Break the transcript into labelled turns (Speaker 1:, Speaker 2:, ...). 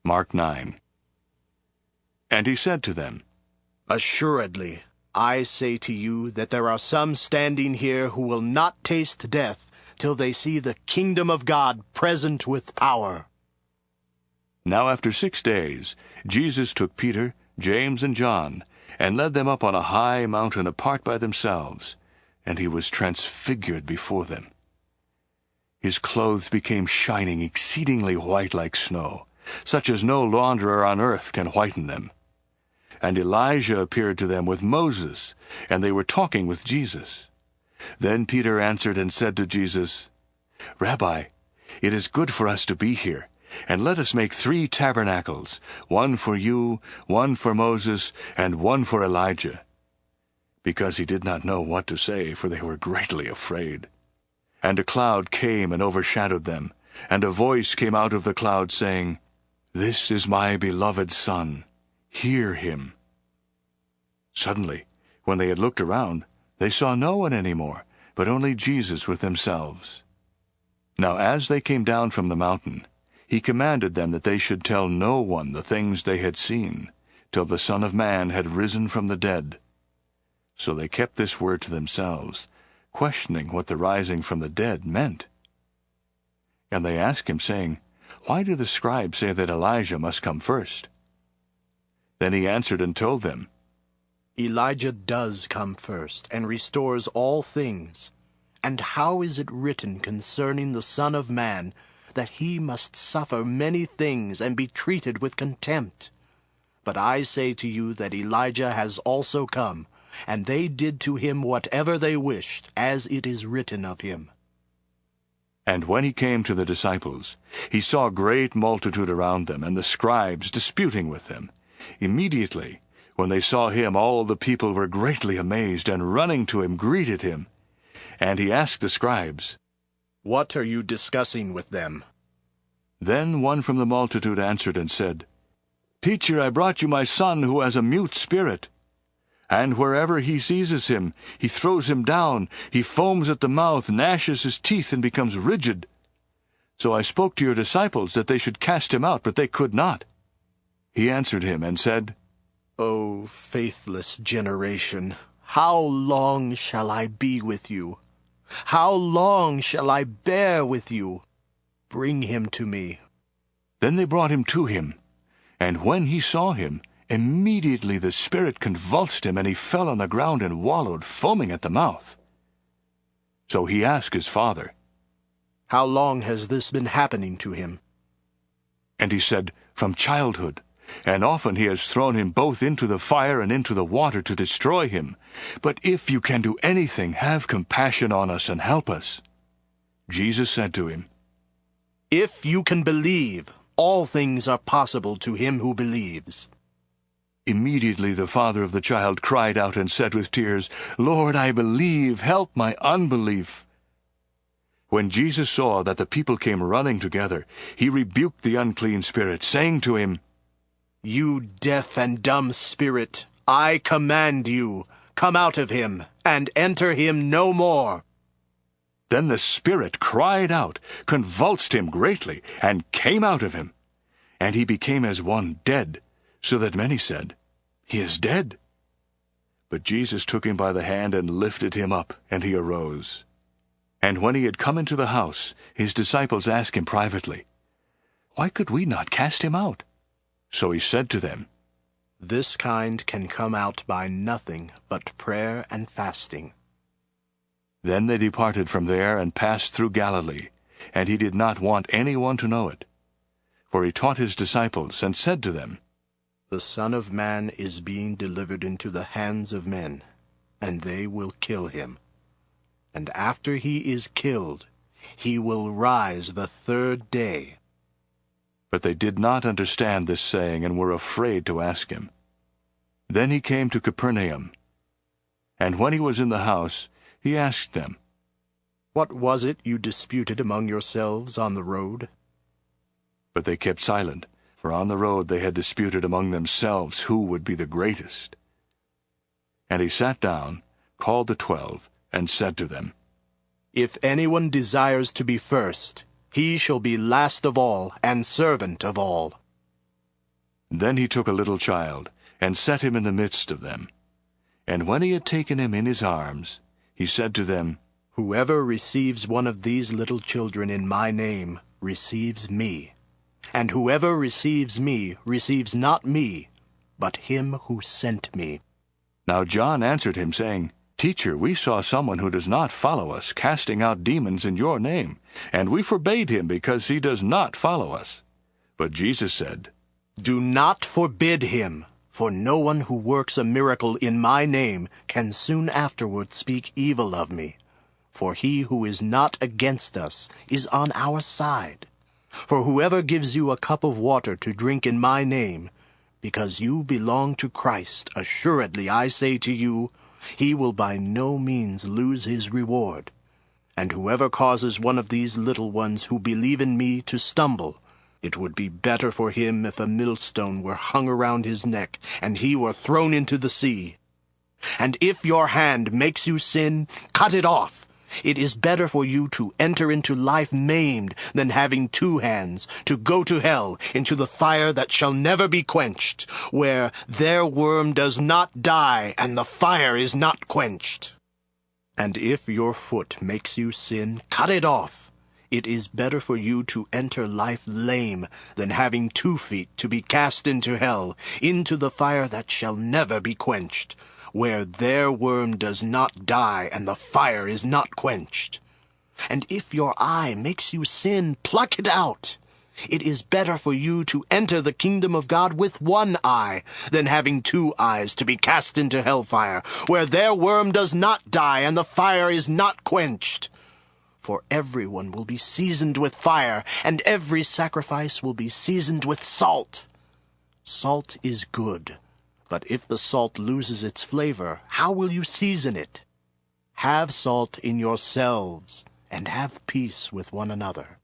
Speaker 1: Mark 9. And he said to them,
Speaker 2: Assuredly, I say to you that there are some standing here who will not taste death till they see the kingdom of God present with power.
Speaker 1: Now after 6 days, Jesus took Peter, James, and John, and led them up on a high mountain apart by themselves, and he was transfigured before them. His clothes became shining exceedingly white like snow, such as no launderer on earth can whiten them. And Elijah appeared to them with Moses, and they were talking with Jesus. Then Peter answered and said to Jesus, Rabbi, it is good for us to be here, and let us make 3 tabernacles, one for you, one for Moses, and one for Elijah. Because he did not know what to say, for they were greatly afraid. And a cloud came and overshadowed them, and a voice came out of the cloud, saying, This is my beloved Son, hear him. Suddenly, when they had looked around, they saw no one any more, but only Jesus with themselves. Now as they came down from the mountain, he commanded them that they should tell no one the things they had seen, till the Son of Man had risen from the dead. So they kept this word to themselves, questioning what the rising from the dead meant. And they asked him, saying, Why do the scribes say that Elijah must come first? Then he answered and told them,
Speaker 2: Elijah does come first, and restores all things. And how is it written concerning the Son of Man, that he must suffer many things and be treated with contempt? But I say to you that Elijah has also come, and they did to him whatever they wished, as it is written of him.
Speaker 1: And when he came to the disciples, he saw a great multitude around them, and the scribes disputing with them. Immediately, when they saw him, all the people were greatly amazed, and running to him greeted him. And he asked the scribes,
Speaker 2: What are you discussing with them?
Speaker 1: Then one from the multitude answered and said, Teacher, I brought you my son who has a mute spirit. And wherever he seizes him, he throws him down. He foams at the mouth, gnashes his teeth, and becomes rigid. So I spoke to your disciples that they should cast him out, but they could not. He answered him and said,
Speaker 2: O faithless generation, how long shall I be with you? How long shall I bear with you? Bring him to me.
Speaker 1: Then they brought him to him. And when he saw him, immediately the spirit convulsed him, and he fell on the ground and wallowed, foaming at the mouth. So he asked his father,
Speaker 2: How long has this been happening to him?
Speaker 1: And he said, From childhood. And often he has thrown him both into the fire and into the water to destroy him. But if you can do anything, have compassion on us and help us. Jesus said to him,
Speaker 2: If you can believe, all things are possible to him who believes.
Speaker 1: Immediately the father of the child cried out and said with tears, Lord, I believe, help my unbelief. When Jesus saw that the people came running together, he rebuked the unclean spirit, saying to him, You deaf and dumb spirit, I command you, come out of him, and enter him no more. Then the spirit cried out, convulsed him greatly, and came out of him. And he became as one dead, so that many said, He is dead. But Jesus took him by the hand and lifted him up, and he arose. And when he had come into the house, his disciples asked him privately, Why could we not cast him out? So he said to them,
Speaker 2: This kind can come out by nothing but prayer and fasting.
Speaker 1: Then they departed from there and passed through Galilee, and he did not want anyone to know it. For he taught his disciples and said to them,
Speaker 2: The Son of Man is being delivered into the hands of men, and they will kill him. And after he is killed, he will rise the 3rd day. But they did not understand this saying, and were afraid to ask him. Then he came to Capernaum. And when he was in the house, he asked them, What was it you disputed among yourselves on the road? But they kept silent, for on the road they had disputed among themselves who would be the greatest. And he sat down, called the 12, and said to them, If anyone desires to be first, he shall be last of all and servant of all.
Speaker 1: Then he took a little child, and set him in the midst of them. And when he had taken him in his arms, he said to them,
Speaker 2: Whoever receives one of these little children in my name receives me. And whoever receives me receives not me, but him who sent me.
Speaker 1: Now John answered him, saying, Teacher, we saw someone who does not follow us, casting out demons in your name, and we forbade him because he does not follow us. But Jesus said,
Speaker 2: Do not forbid him, for no one who works a miracle in my name can soon afterward speak evil of me. For he who is not against us is on our side. For whoever gives you a cup of water to drink in my name, because you belong to Christ, assuredly I say to you, he will by no means lose his reward. And whoever causes one of these little ones who believe in me to stumble, it would be better for him if a millstone were hung around his neck, and he were thrown into the sea. And if your hand makes you sin, cut it off. It is better for you to enter into life maimed than having two hands, to go to hell, into the fire that shall never be quenched, where their worm does not die, and the fire is not quenched. And if your foot makes you sin, cut it off. It is better for you to enter life lame than having 2 feet to be cast into hell, into the fire that shall never be quenched, where their worm does not die and the fire is not quenched. And if your eye makes you sin, pluck it out. It is better for you to enter the kingdom of God with 1 eye than having 2 eyes to be cast into hellfire, where their worm does not die and the fire is not quenched. For everyone will be seasoned with fire, and every sacrifice will be seasoned with salt. Salt is good, but if the salt loses its flavor, how will you season it? Have salt in yourselves, and have peace with one another.